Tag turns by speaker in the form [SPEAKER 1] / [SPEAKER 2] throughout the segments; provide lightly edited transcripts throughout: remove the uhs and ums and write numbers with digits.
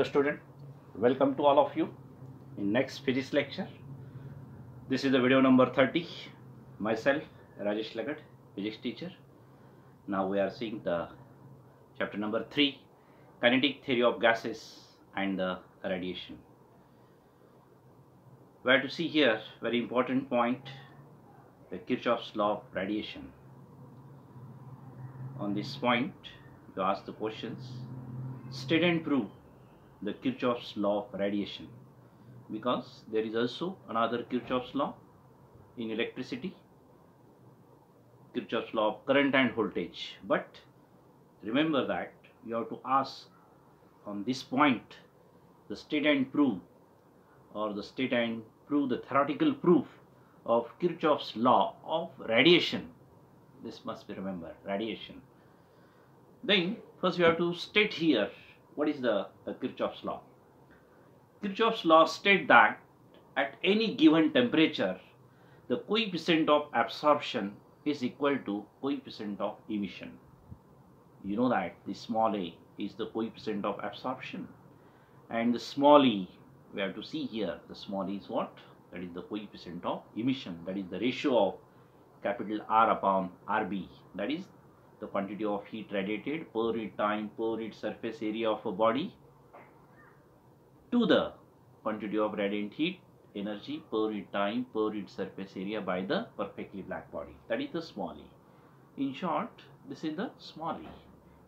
[SPEAKER 1] student, welcome to all of you in next physics lecture. This is the video number 30. Myself Rajesh Lagat, physics teacher. Now we are seeing the chapter number 3, kinetic theory of gases and the radiation. We have to see here very important point, the Kirchhoff's law of radiation. On this point you ask the questions, state and prove the Kirchhoff's law of radiation, because there is also another Kirchhoff's law in electricity, Kirchhoff's law of current and voltage. But remember that you have to ask on this point the state and prove, or the state and prove the theoretical proof of Kirchhoff's law of radiation. This must be remembered, radiation. Then first we have to state here what is the Kirchhoff's law. Kirchhoff's law states that at any given temperature the coefficient of absorption is equal to coefficient of emission. You know that the small a is the coefficient of absorption, and the small e, we have to see here, the small e is what? That is the coefficient of emission, that is the ratio of capital R upon RB, that is the quantity of heat radiated per unit time per unit surface area of a body to the quantity of radiant heat energy per unit time per unit surface area by the perfectly black body, that is the small e. In short, this is the small e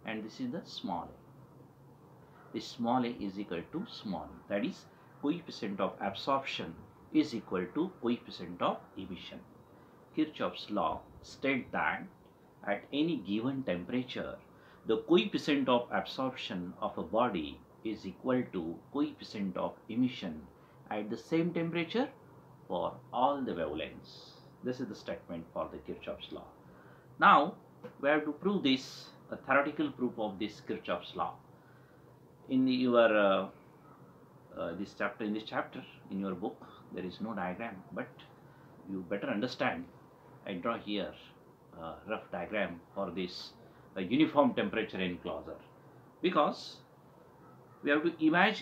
[SPEAKER 1] and this is the small a. The small a is equal to small e, that is coefficient of absorption is equal to coefficient of emission. Kirchhoff's law states that at any given temperature the coefficient of absorption of a body is equal to coefficient of emission at the same temperature for all the wavelengths. This is the statement for the Kirchhoff's law. Now we have to prove this, a theoretical proof of this Kirchhoff's law. In your this chapter in your book there is no diagram, but you better understand. I draw here a rough diagram for this uniform temperature enclosure, because we have to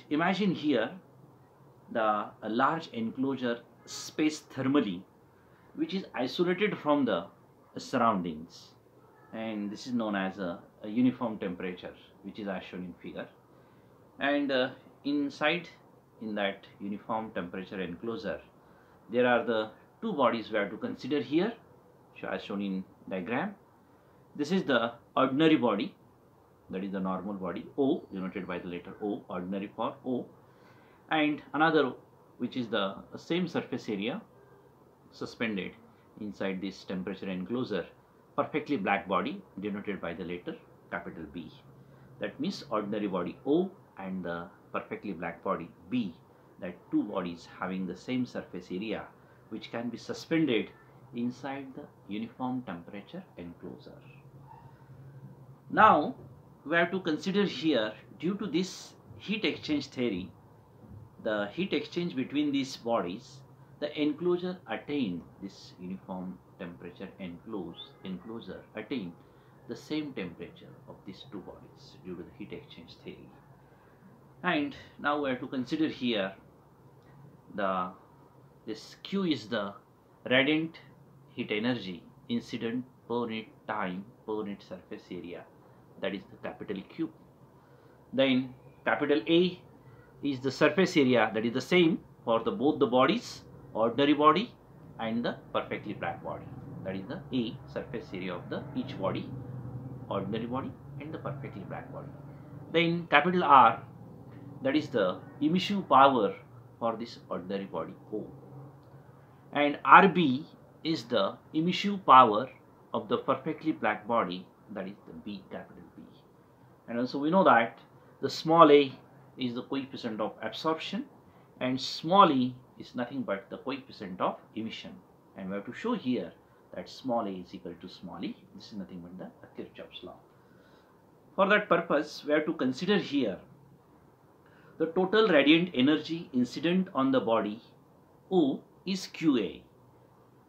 [SPEAKER 1] imagine here a large enclosure space thermally which is isolated from the surroundings, and this is known as a uniform temperature, which is as shown in figure. And inside in that uniform temperature enclosure there are the two bodies we have to consider here, as shown in diagram. This is the ordinary body, that is the normal body, O, denoted by the letter O, ordinary for O, and another which is the same surface area suspended inside this temperature enclosure, perfectly black body, denoted by the letter capital B. That means ordinary body O and the perfectly black body B, that two bodies having the same surface area which can be suspended inside the uniform temperature enclosure. Now we have to consider here, due to this heat exchange theory, the heat exchange between these bodies, the enclosure attained, this uniform temperature enclosure attained the same temperature of these two bodies due to the heat exchange theory. And now we have to consider here this Q is the radiant heat energy incident per unit time per unit surface area, that is the capital Q. Then capital A is the surface area, that is the same for both the bodies, ordinary body and the perfectly black body, that is the A, surface area of each body, ordinary body and the perfectly black body. Then capital R, that is the emissive power for this ordinary body O, and RB is the emissive power of the perfectly black body, that is the B, capital B. And also we know that the small a is the coefficient of absorption and small e is nothing but the coefficient of emission, and we have to show here that small a is equal to small e. This is nothing but the Kirchhoff's law. For that purpose we have to consider here the total radiant energy incident on the body O is QA,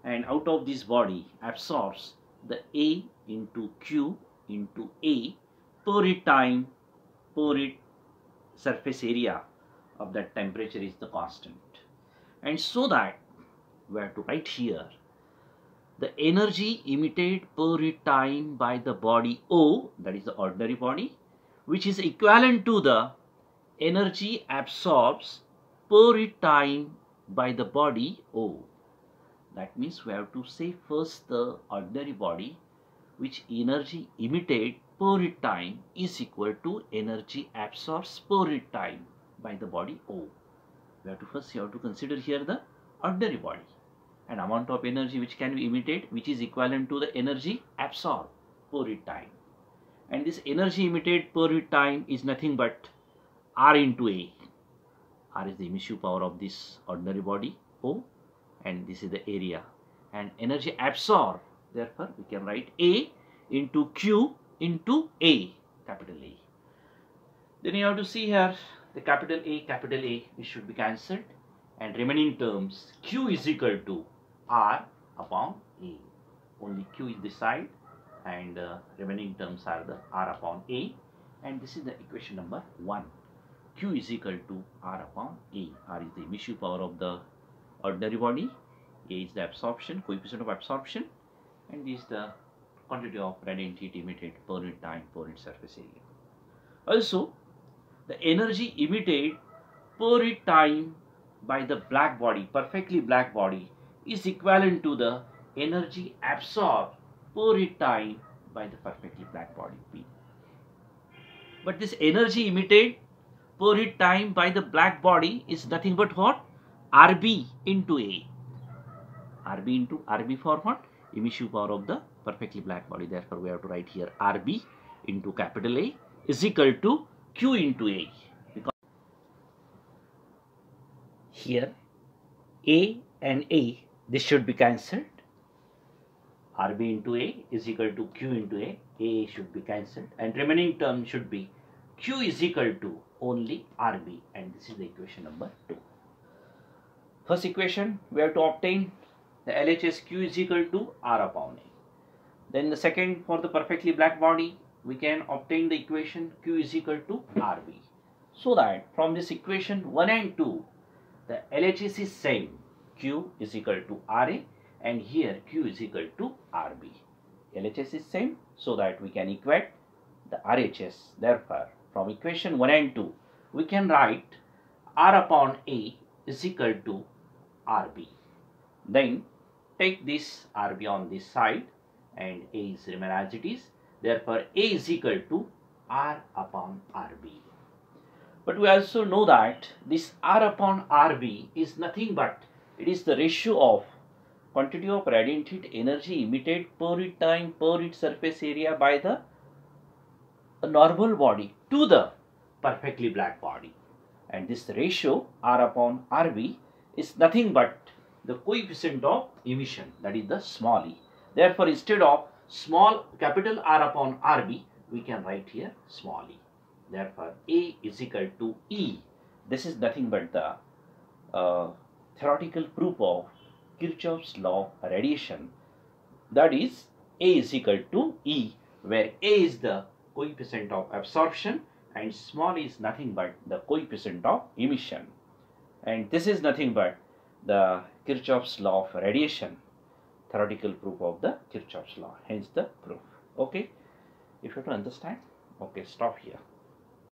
[SPEAKER 1] and out of this body absorbs the A into Q into A per unit time per unit surface area of that temperature is the constant. And so that we have to write here the energy emitted per unit time by the body O, that is the ordinary body, which is equivalent to the energy absorbed per unit time by the body O. That means we have to say first the ordinary body, which energy emitted per unit time is equal to energy absorbed per unit time by the body O. We have to consider here the ordinary body, and amount of energy which can be emitted, which is equivalent to the energy absorbed per unit time. And this energy emitted per unit time is nothing but R into A. R is the emissive power of this ordinary body O, and this is the area. And energy absorbed, therefore we can write A into Q into A, capital A. Then you have to see here the capital A, it should be cancelled, and remaining terms Q is equal to R upon A. Only Q is this side, and remaining terms are the R upon A, and this is the equation number 1. Q is equal to R upon A. R is the emissive power of the ordinary body, A is the absorption, coefficient of absorption, and this is the quantity of radiant heat emitted per unit time per unit surface area. Also, the energy emitted per unit time by the black body, perfectly black body, is equivalent to the energy absorbed per unit time by the perfectly black body P. But this energy emitted per unit time by the black body is nothing but what? RB into A. RB into RB for what? Emissive power of the perfectly black body. Therefore, we have to write here RB into capital A is equal to Q into A. Because here A and A, this should be cancelled. RB into A is equal to Q into A should be cancelled, and remaining term should be Q is equal to only RB, and this is the equation number 2. First equation, we have to obtain the LHS Q is equal to R upon A. Then the second, for the perfectly black body, we can obtain the equation Q is equal to RB. So that from this equation 1 and 2, the LHS is same, Q is equal to RA, and here Q is equal to RB. LHS is same, so that we can equate the RHS. Therefore, from equation 1 and 2, we can write R upon A is equal to RB. Then take this RB on this side, and A is remain as it is. Therefore, A is equal to R upon RB. But we also know that this R upon RB is nothing but it is the ratio of quantity of radiant heat energy emitted per unit time per unit surface area by the normal body to the perfectly black body. And this ratio R upon RB is nothing but the coefficient of emission, that is the small e. Therefore, instead of small capital R upon RB, we can write here small e. Therefore, A is equal to E. This is nothing but the theoretical proof of Kirchhoff's law of radiation. That is, A is equal to E, where A is the coefficient of absorption and small e is nothing but the coefficient of emission. And this is nothing but the Kirchhoff's law of radiation, theoretical proof of the Kirchhoff's law, hence the proof. Okay, if you have to understand, okay, stop here.